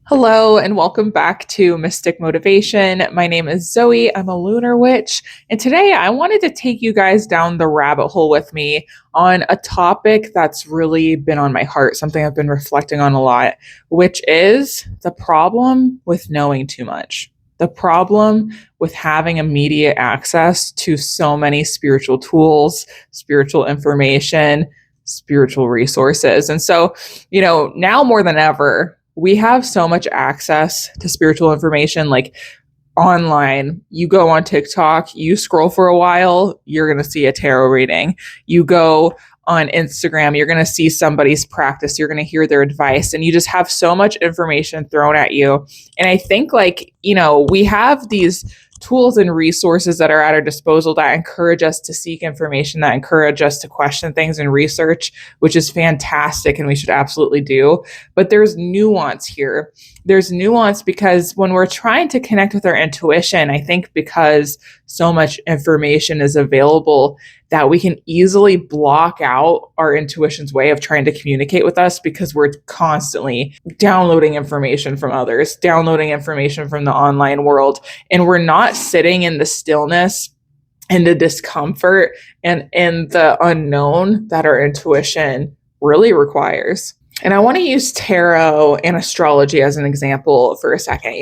Hello, and welcome back to Mystic Motivation. My name is Zoe. I'm a lunar witch. And today I wanted to take you guys down the rabbit hole with me on a topic that's really been on my heart, something I've been reflecting on a lot, which is the problem with knowing too much. The problem with having immediate access to so many spiritual tools, spiritual information, spiritual resources. And so, now more than ever, we have so much access to spiritual information like online. You go on TikTok, you scroll for a while, you're going to see a tarot reading. You go on Instagram, you're going to see somebody's practice, you're going to hear their advice, and you just have so much information thrown at you. And I think we have these tools and resources that are at our disposal that encourage us to seek information, that encourage us to question things and research, which is fantastic and we should absolutely do. But there's nuance here. There's nuance because when we're trying to connect with our intuition, I think because so much information is available that we can easily block out our intuition's way of trying to communicate with us because we're constantly downloading information from others, downloading information from the online world, and we're not sitting in the stillness and the discomfort and in the unknown that our intuition really requires. And I want to use tarot and astrology as an example for a second.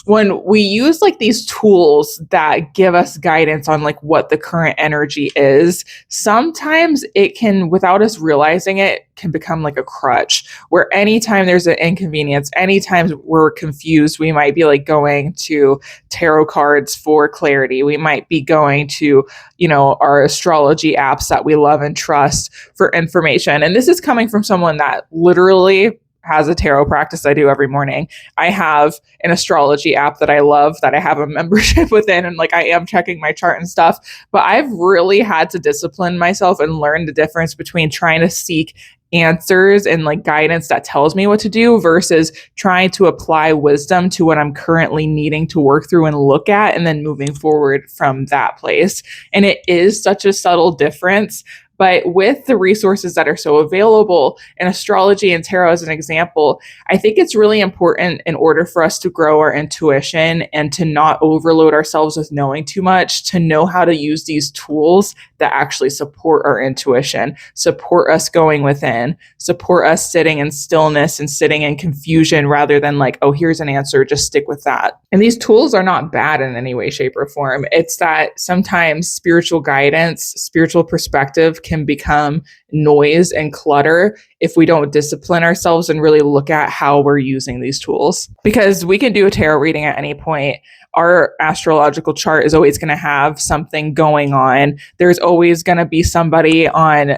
When we use these tools that give us guidance on what the current energy is, sometimes it can, without us realizing it, can become like a crutch where anytime there's an inconvenience, anytime we're confused, we might be going to tarot cards for clarity. We might be going to, our astrology apps that we love and trust for information. And this is coming from someone that literally has a tarot practice I do every morning. I have an astrology app that I love, that I have a membership within, and I am checking my chart and stuff. But I've really had to discipline myself and learn the difference between trying to seek answers and guidance that tells me what to do versus trying to apply wisdom to what I'm currently needing to work through and look at, and then moving forward from that place. And it is such a subtle difference. But with the resources that are so available, and astrology and tarot as an example, I think it's really important in order for us to grow our intuition and to not overload ourselves with knowing too much, to know how to use these tools that actually support our intuition, support us going within, support us sitting in stillness and sitting in confusion rather than oh, here's an answer, just stick with that. And these tools are not bad in any way, shape, or form. It's that sometimes spiritual guidance, spiritual perspective can become noise and clutter if we don't discipline ourselves and really look at how we're using these tools. Because we can do a tarot reading at any point. Our astrological chart is always going to have something going on. There's always going to be somebody on,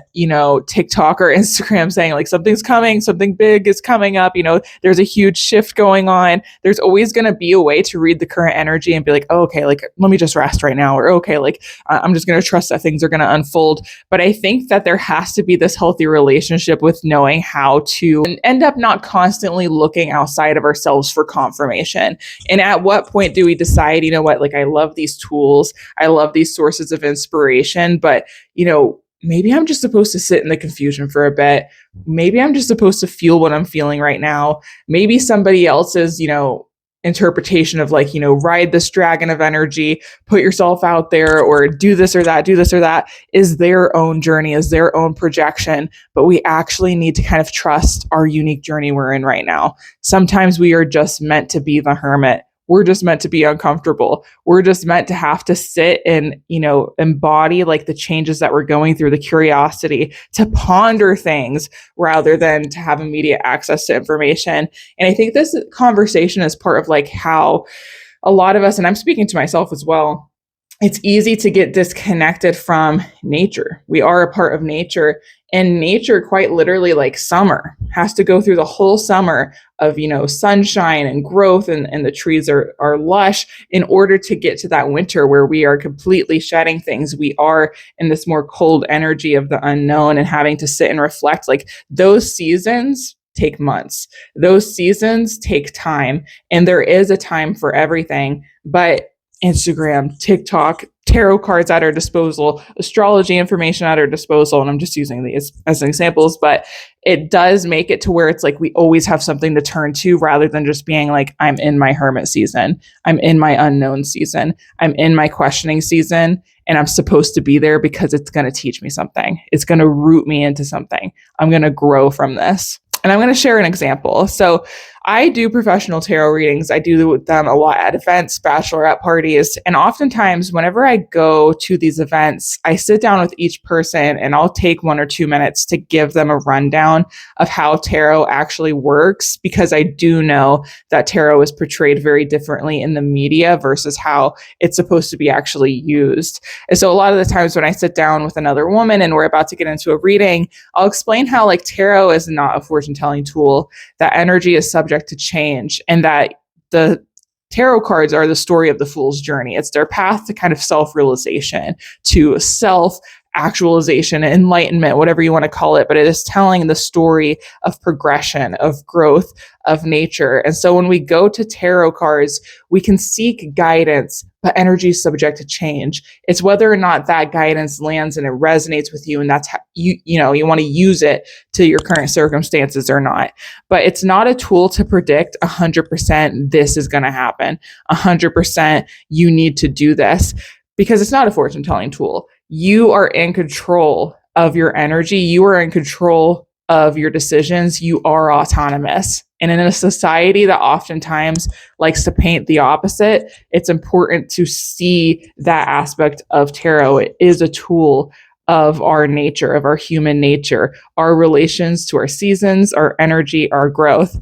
TikTok or Instagram saying something's coming, something big is coming up. There's a huge shift going on. There's always going to be a way to read the current energy and be oh, okay, let me just rest right now. Or okay, I'm just going to trust that things are going to unfold. But I think that there has to be this healthy relationship with knowing how to end up not constantly looking outside of ourselves for confirmation. And at what point do we decide, I love these tools, I love these sources of inspiration, but, maybe I'm just supposed to sit in the confusion for a bit. Maybe I'm just supposed to feel what I'm feeling right now. Maybe somebody else's, interpretation of ride this dragon of energy, put yourself out there, or do this or that is their own journey, is their own projection. But we actually need to kind of trust our unique journey we're in right now. Sometimes we are just meant to be the hermit. We're just meant to be uncomfortable. We're just meant to have to sit and, embody the changes that we're going through, the curiosity to ponder things rather than to have immediate access to information. And I think this conversation is part of how a lot of us, and I'm speaking to myself as well, it's easy to get disconnected from nature. We are a part of nature, and nature, quite literally, summer, has to go through the whole summer of, sunshine and growth, and the trees are lush in order to get to that winter where we are completely shedding things. We are in this more cold energy of the unknown and having to sit and reflect. Those seasons take months. Those seasons take time, and there is a time for everything. But Instagram, TikTok, tarot cards at our disposal, astrology information at our disposal. And I'm just using these as examples, but it does make it to where it's like we always have something to turn to rather than just being like, I'm in my hermit season, I'm in my unknown season, I'm in my questioning season, and I'm supposed to be there because it's going to teach me something. It's going to root me into something. I'm going to grow from this. And I'm going to share an example. So I do professional tarot readings. I do them a lot at events, bachelorette parties. And oftentimes, whenever I go to these events, I sit down with each person and I'll take 1 or 2 minutes to give them a rundown of how tarot actually works, because I do know that tarot is portrayed very differently in the media versus how it's supposed to be actually used. And so a lot of the times when I sit down with another woman and we're about to get into a reading, I'll explain how like tarot is not a fortune telling tool, that energy is subject to change, and that the tarot cards are the story of the fool's journey. It's their path to kind of self-realization, to self-actualization, enlightenment, whatever you want to call it, but it is telling the story of progression, of growth, of nature. And so when we go to tarot cards, we can seek guidance, but energy is subject to change. It's whether or not that guidance lands and it resonates with you, and that's how you want to use it to your current circumstances or not. But it's not a tool to predict 100% this is going to happen, 100% you need to do this, because it's not a fortune telling tool. You are in control of your energy. You are in control of your decisions. You are autonomous. And in a society that oftentimes likes to paint the opposite, it's important to see that aspect of tarot. It is a tool of our nature, of our human nature, our relations to our seasons, our energy, our growth.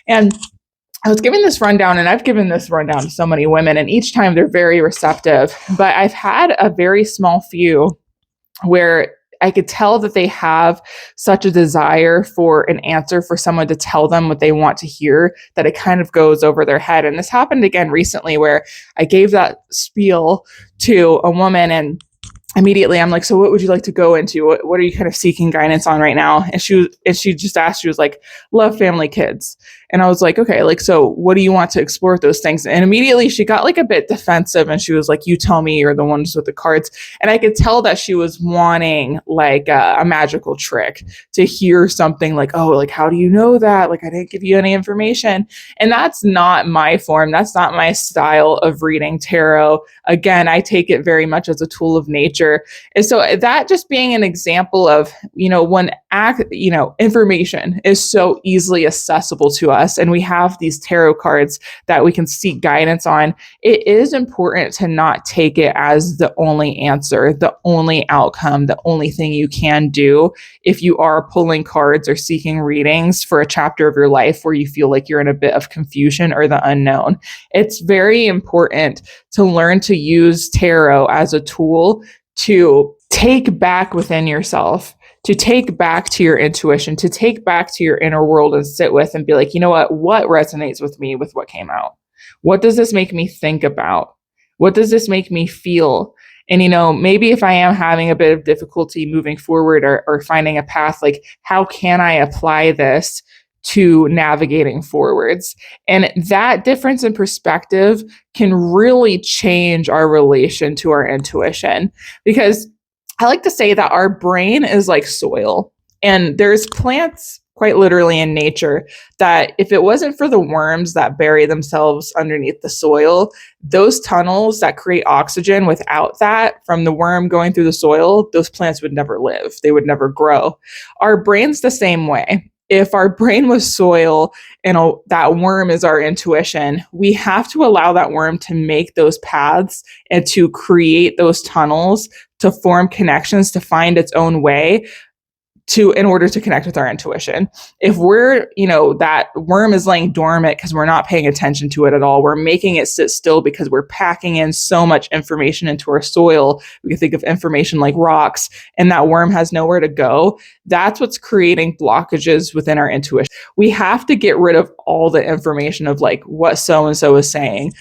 And I was giving this rundown, and I've given this rundown to so many women, and each time they're very receptive. But I've had a very small few where I could tell that they have such a desire for an answer, for someone to tell them what they want to hear, that it kind of goes over their head. And this happened again recently where I gave that spiel to a woman, and immediately I'm like, so what would you like to go into? What are you kind of seeking guidance on right now? And she just asked, she was like, love, family, kids. And I was like, okay, like, so what do you want to explore with those things? And immediately she got like a bit defensive, and she was like, you tell me, you're the ones with the cards. And I could tell that she was wanting like a magical trick, to hear something like, oh, like, how do you know that? Like, I didn't give you any information. And that's not my form. That's not my style of reading tarot. Again, I take it very much as a tool of nature. And so that just being an example of, when information is so easily accessible to us, and we have these tarot cards that we can seek guidance on, it is important to not take it as the only answer, the only outcome, the only thing you can do if you are pulling cards or seeking readings for a chapter of your life where you feel like you're in a bit of confusion or the unknown. It's very important to learn to use tarot as a tool to take back within yourself, to take back to your intuition, to take back to your inner world and sit with and be like, you know what resonates with me with what came out? What does this make me think about? What does this make me feel? And, maybe if I am having a bit of difficulty moving forward or finding a path, like, how can I apply this to navigating forwards? And that difference in perspective can really change our relation to our intuition, because I like to say that our brain is like soil, and there's plants quite literally in nature that if it wasn't for the worms that bury themselves underneath the soil, those tunnels that create oxygen, without that from the worm going through the soil, those plants would never live. They would never grow. Our brain's the same way. If our brain was soil and that worm is our intuition, we have to allow that worm to make those paths and to create those tunnels, to form connections, to find its own way, in order to connect with our intuition. If we're, that worm is laying dormant because we're not paying attention to it at all, we're making it sit still because we're packing in so much information into our soil. We can think of information like rocks, and that worm has nowhere to go. That's what's creating blockages within our intuition. We have to get rid of all the information of like what so-and-so is saying,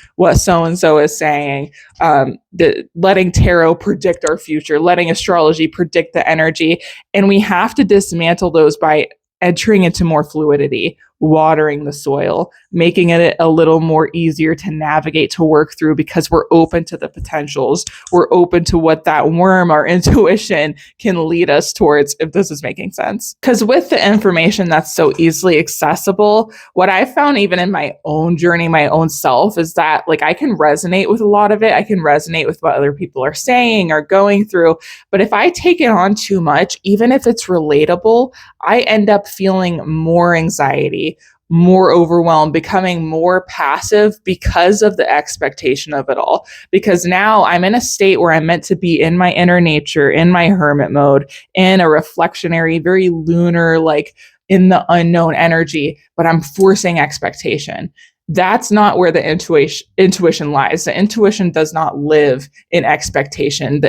letting tarot predict our future, letting astrology predict the energy. And we have to dismantle those by entering into more fluidity. watering the soil, making it a little more easier to navigate, to work through, because we're open to the potentials. We're open to what that worm, our intuition, can lead us towards, if this is making sense. Because with the information that's so easily accessible, what I found even in my own journey, my own self, is that like I can resonate with a lot of it. I can resonate with what other people are saying or going through. But if I take it on too much, even if it's relatable, I end up feeling more anxiety, more overwhelmed, becoming more passive because of the expectation of it all. Because now I'm in a state where I'm meant to be in my inner nature, in my hermit mode, in a reflectionary, very lunar, like in the unknown energy, but I'm forcing expectation. That's not where the intuition lies. The intuition does not live in expectation.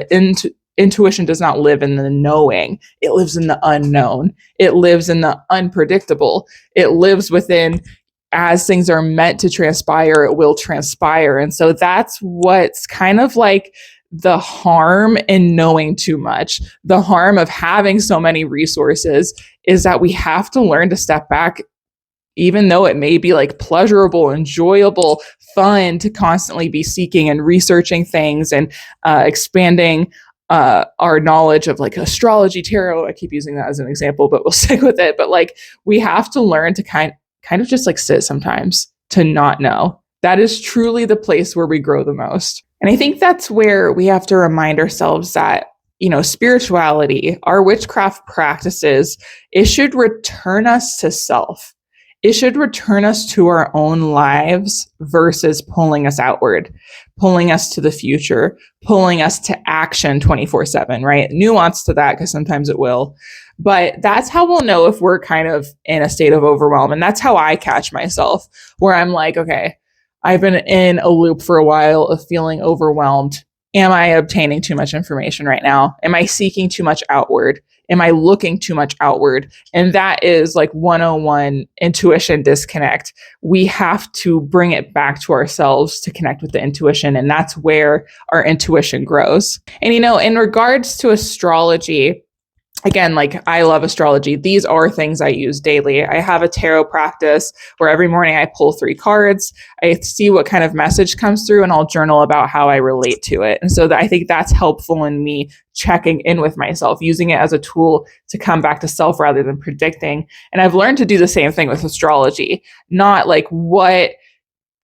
Intuition does not live in the knowing. It lives in the unknown. It lives in the unpredictable. It lives within, as things are meant to transpire, it will transpire. And so that's what's kind of like the harm in knowing too much. The harm of having so many resources is that we have to learn to step back, even though it may be like pleasurable, enjoyable, fun to constantly be seeking and researching things and expanding our knowledge of like astrology, tarot. I keep using that as an example, but we'll stick with it. But like we have to learn to kind of just like sit sometimes, to not know. That is truly the place where we grow the most. And I think that's where we have to remind ourselves that, you know, spirituality, our witchcraft practices, it should return us to self. It should return us to our own lives versus pulling us outward, pulling us to the future, pulling us to action 24/7, right? Nuance to that, because sometimes it will. But that's how we'll know if we're kind of in a state of overwhelm. And that's how I catch myself, where I'm like, okay, I've been in a loop for a while of feeling overwhelmed. Am I obtaining too much information right now? Am I seeking too much outward? Am I looking too much outward? And that is like 101 intuition disconnect. We have to bring it back to ourselves to connect with the intuition. And that's where our intuition grows. And, you know, in regards to astrology, again, like I love astrology. These are things I use daily. I have a tarot practice where every morning I pull 3 cards. I see what kind of message comes through and I'll journal about how I relate to it. And so I think that's helpful in me checking in with myself, using it as a tool to come back to self rather than predicting. And I've learned to do the same thing with astrology, not like what,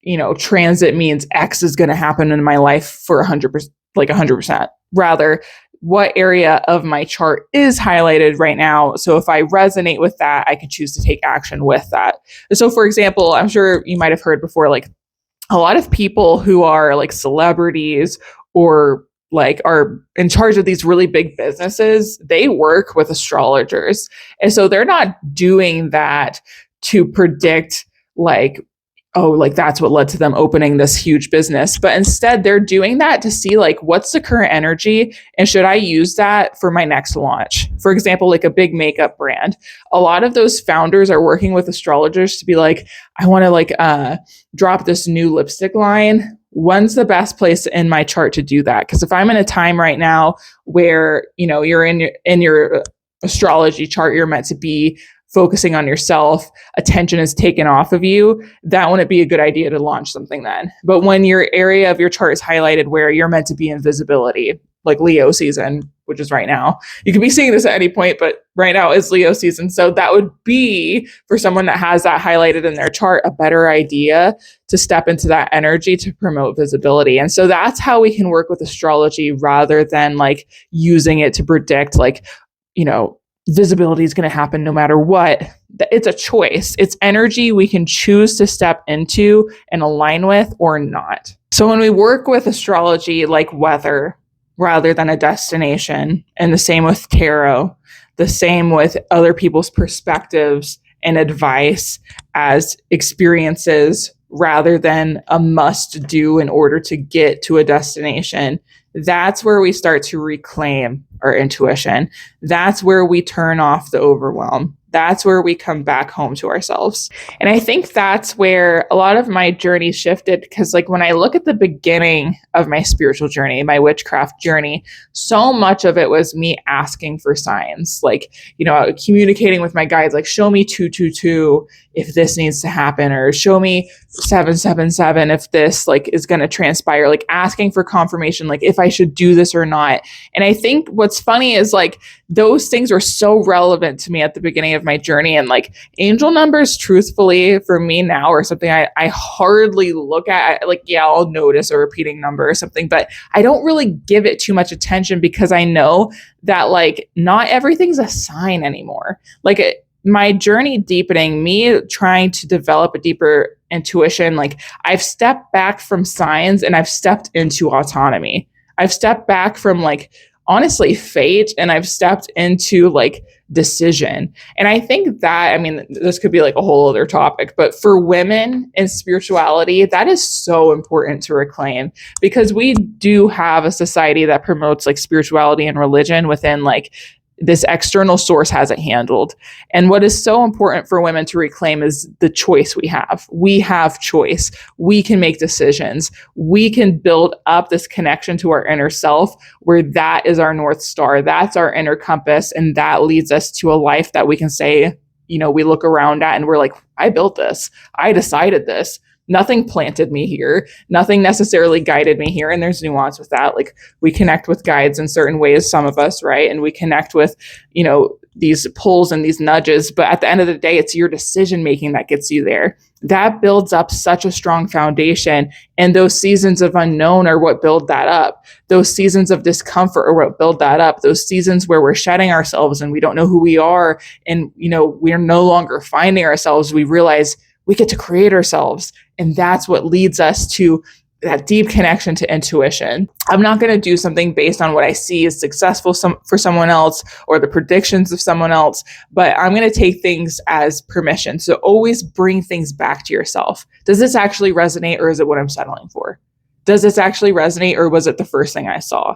you know, transit means X is going to happen in my life for 100%, like 100%. Rather, what area of my chart is highlighted right now. So if I resonate with that, I can choose to take action with that. So for example, I'm sure you might have heard before, like a lot of people who are like celebrities or like are in charge of these really big businesses, they work with astrologers. And so they're not doing that to predict like, oh, like that's what led to them opening this huge business. But instead, they're doing that to see like, what's the current energy and should I use that for my next launch? For example, like a big makeup brand. A lot of those founders are working with astrologers to be like, I want to like drop this new lipstick line. When's the best place in my chart to do that? Because if I'm in a time right now where, you know, you're in your astrology chart, you're meant to be focusing on yourself, attention is taken off of you, that wouldn't be a good idea to launch something then. But when your area of your chart is highlighted where you're meant to be in visibility, like Leo season, which is right now, you could be seeing this at any point, but right now is Leo season. So that would be, for someone that has that highlighted in their chart, a better idea to step into that energy to promote visibility. And so that's how we can work with astrology rather than like using it to predict like, you know, visibility is going to happen no matter what. It's a choice. It's energy we can choose to step into and align with or not. So when we work with astrology like weather rather than a destination, and the same with tarot, the same with other people's perspectives and advice as experiences rather than a must do in order to get to a destination, that's where we start to reclaim our intuition. That's where we turn off the overwhelm. That's where we come back home to ourselves. And I think that's where a lot of my journey shifted, because like when I look at the beginning of my spiritual journey, my witchcraft journey, so much of it was me asking for signs, like, you know, communicating with my guides, like, show me 222, if this needs to happen, or show me 777 if this like is going to transpire, like asking for confirmation, like if I should do this or not. And I think what's funny is like those things were so relevant to me at the beginning of my journey. And like angel numbers, truthfully, for me now are something I hardly look at. Like, yeah, I'll notice a repeating number or something, but I don't really give it too much attention because I know that like not everything's a sign anymore. Like my journey deepening, me trying to develop a deeper intuition, like I've stepped back from signs and I've stepped into autonomy. I've stepped back from like honestly fate, and I've stepped into like decision. And I think that, I mean, this could be like a whole other topic, but for women in spirituality, that is so important to reclaim, because we do have a society that promotes like spirituality and religion within like this external source hasn't handled. And what is so important for women to reclaim is the choice we have. We have choice. We can make decisions. We can build up this connection to our inner self, where that is our North Star. That's our inner compass. And that leads us to a life that we can say, you know, we look around at and we're like, I built this. I decided this. Nothing planted me here. Nothing necessarily guided me here. And there's nuance with that. Like we connect with guides in certain ways, some of us, right? And we connect with, you know, these pulls and these nudges. But at the end of the day, it's your decision making that gets you there. That builds up such a strong foundation. And those seasons of unknown are what build that up. Those seasons of discomfort are what build that up. Those seasons where we're shedding ourselves and we don't know who we are. And, you know, we're no longer finding ourselves. We realize we get to create ourselves. And that's what leads us to that deep connection to intuition. I'm not going to do something based on what I see is successful for someone else or the predictions of someone else, but I'm going to take things as permission. So always bring things back to yourself. Does this actually resonate, or is it what I'm settling for? Does this actually resonate, or was it the first thing I saw?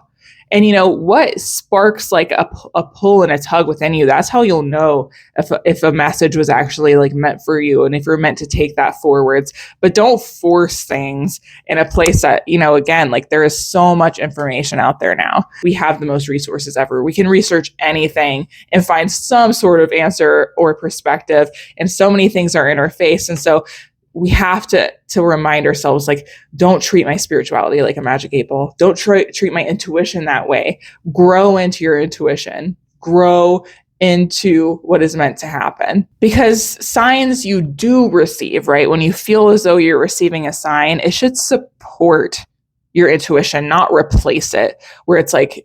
And you know what sparks like a pull and a tug within you? That's how you'll know if a message was actually like meant for you, and if you're meant to take that forwards. But don't force things in a place that, you know, again, like there is so much information out there now. We have the most resources ever. We can research anything and find some sort of answer or perspective, and so many things are in our face. And so we have to remind ourselves, like, don't treat my spirituality like a magic 8-ball. Don't treat my intuition that way. Grow into your intuition. Grow into what is meant to happen. Because signs you do receive, right? When you feel as though you're receiving a sign, it should support your intuition, not replace it, where it's like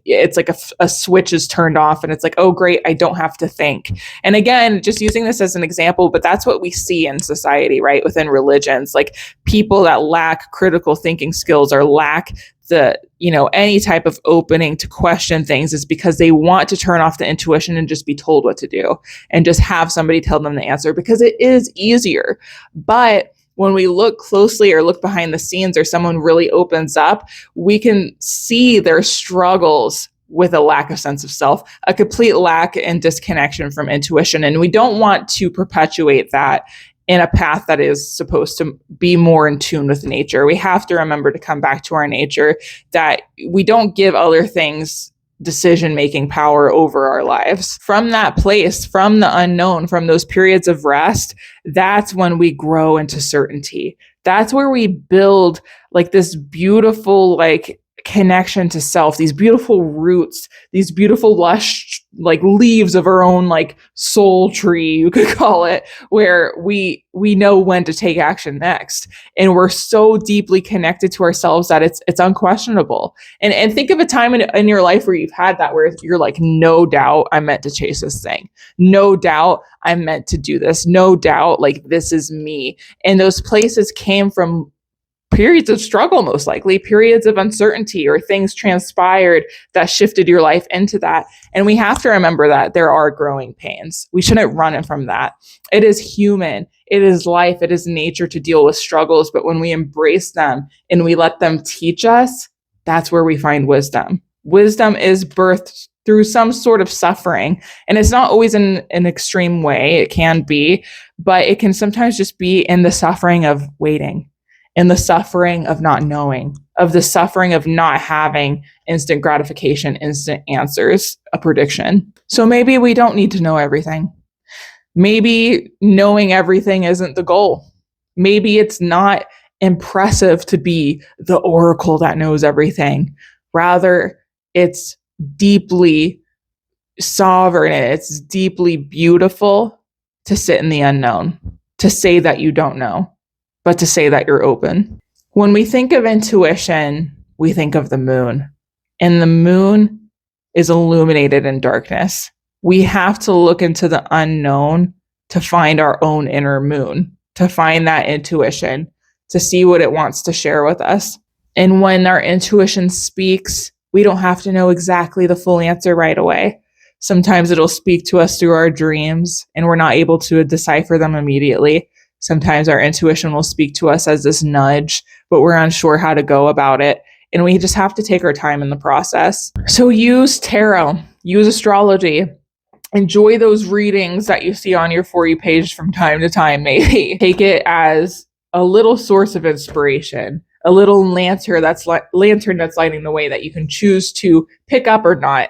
a switch is turned off and it's like, oh great, I don't have to think. And again, just using this as an example, but that's what we see in society, right? Within religions, like people that lack critical thinking skills or lack the, you know, any type of opening to question things, is because they want to turn off the intuition and just be told what to do and just have somebody tell them the answer, because it is easier. But when we look closely or look behind the scenes, or someone really opens up, we can see their struggles with a lack of sense of self, a complete lack and disconnection from intuition. And we don't want to perpetuate that in a path that is supposed to be more in tune with nature. We have to remember to come back to our nature, that we don't give other things decision-making power over our lives. From that place, from the unknown, from those periods of rest, that's when we grow into certainty. That's where we build like this beautiful, like connection to self, these beautiful roots, these beautiful lush like leaves of our own like soul tree, you could call it, where we know when to take action next. And we're so deeply connected to ourselves that it's unquestionable. And think of a time in your life where you've had that, where you're like, no doubt I'm meant to chase this thing. No doubt I'm meant to do this. No doubt, like this is me. And those places came from periods of struggle, most likely periods of uncertainty, or things transpired that shifted your life into that. And we have to remember that there are growing pains. We shouldn't run from that. It is human. It is life. It is nature to deal with struggles. But when we embrace them and we let them teach us, that's where we find wisdom. Wisdom is birthed through some sort of suffering. And it's not always in an extreme way. It can be, but it can sometimes just be in the suffering of waiting, in the suffering of not knowing, of the suffering of not having instant gratification, instant answers, a prediction. So maybe we don't need to know everything. Maybe knowing everything isn't the goal. Maybe it's not impressive to be the oracle that knows everything. Rather, it's deeply sovereign. It's deeply beautiful to sit in the unknown, to say that you don't know, but to say that you're open. When we think of intuition, we think of the moon, and the moon is illuminated in darkness. We have to look into the unknown to find our own inner moon, to find that intuition, to see what it wants to share with us. And when our intuition speaks, we don't have to know exactly the full answer right away. Sometimes it'll speak to us through our dreams, and we're not able to decipher them immediately. Sometimes our intuition will speak to us as this nudge, but we're unsure how to go about it. And we just have to take our time in the process. So use tarot, use astrology. Enjoy those readings that you see on your For You page from time to time, maybe. Take it as a little source of inspiration, a little lantern that's lighting the way that you can choose to pick up or not,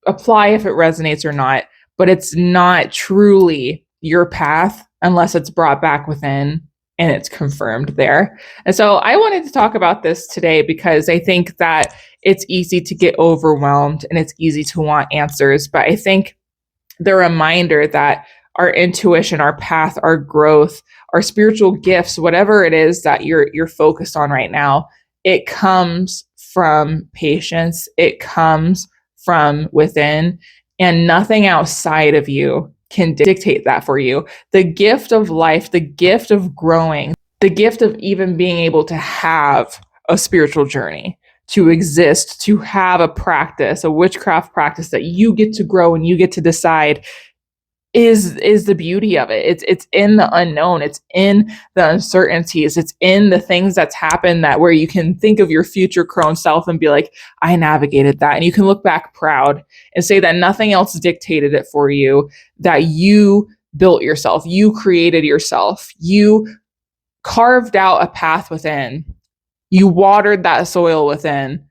apply if it resonates or not, but it's not truly your path unless it's brought back within and it's confirmed there. And so I wanted to talk about this today because I think that it's easy to get overwhelmed and it's easy to want answers, but I think the reminder that our intuition, our path, our growth, our spiritual gifts, whatever it is that you're focused on right now, it comes from patience. It comes from within, and nothing outside of you can dictate that for you. The gift of life, the gift of growing, the gift of even being able to have a spiritual journey, to exist, to have a practice, a witchcraft practice that you get to grow and you get to decide is the beauty of it. It's in the unknown. It's in the uncertainties. It's in the things that's happened that where you can think of your future crone self and be like, I navigated that. And you can look back proud and say that nothing else dictated it for you, that you built yourself, you created yourself, you carved out a path within, you watered that soil within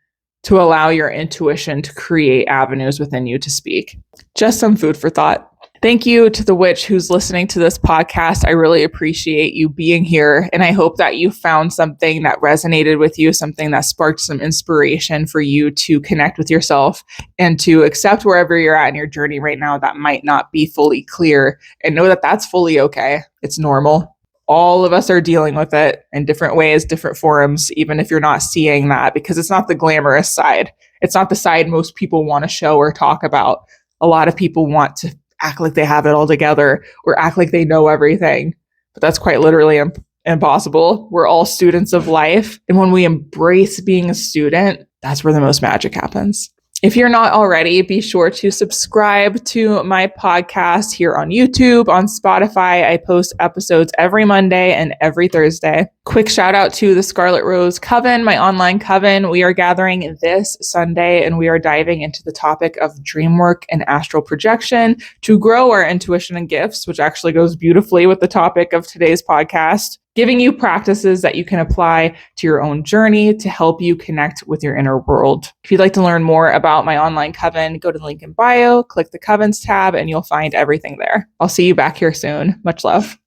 to allow your intuition to create avenues within you to speak. Just some food for thought. Thank you to the witch who's listening to this podcast. I really appreciate you being here. And I hope that you found something that resonated with you, something that sparked some inspiration for you to connect with yourself and to accept wherever you're at in your journey right now that might not be fully clear, and know that that's fully okay. It's normal. All of us are dealing with it in different ways, different forms, even if you're not seeing that, because it's not the glamorous side. It's not the side most people want to show or talk about. A lot of people want to act like they have it all together or act like they know everything. But that's quite literally impossible. We're all students of life. And when we embrace being a student, that's where the most magic happens. If you're not already, be sure to subscribe to my podcast here on YouTube, on Spotify. I post episodes every Monday and every Thursday. Quick shout out to the Scarlet Rose Coven, my online coven. We are gathering this Sunday and we are diving into the topic of dream work and astral projection to grow our intuition and gifts, which actually goes beautifully with the topic of today's podcast, giving you practices that you can apply to your own journey to help you connect with your inner world. If you'd like to learn more about my online coven, go to the link in bio, click the Covens tab, and you'll find everything there. I'll see you back here soon. Much love.